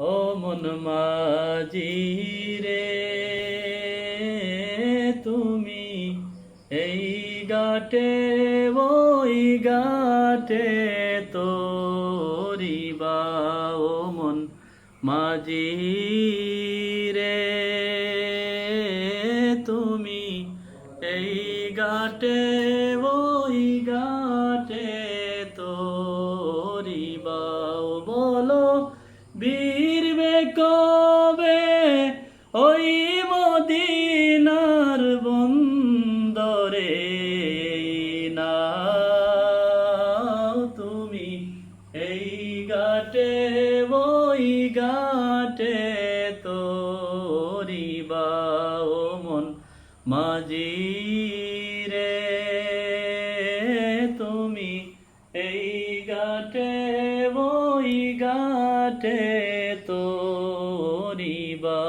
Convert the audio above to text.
ও মন মাঝি রে, তুমি এই ঘাটে ওই ঘাটে তোরিবা। ও মন মাঝি রে, তুমি এই ঘাটে ওই ঘাটে তোরিবা। ও বলো বীরবে কবে ওই মদিনার বন্দরে নাও তুমি এই ঘাটে ওই ঘাটে তোরিবা। ও মন মাঝি রে, তুমি এই ঘাটে ওই ঘাটে তোরিবা।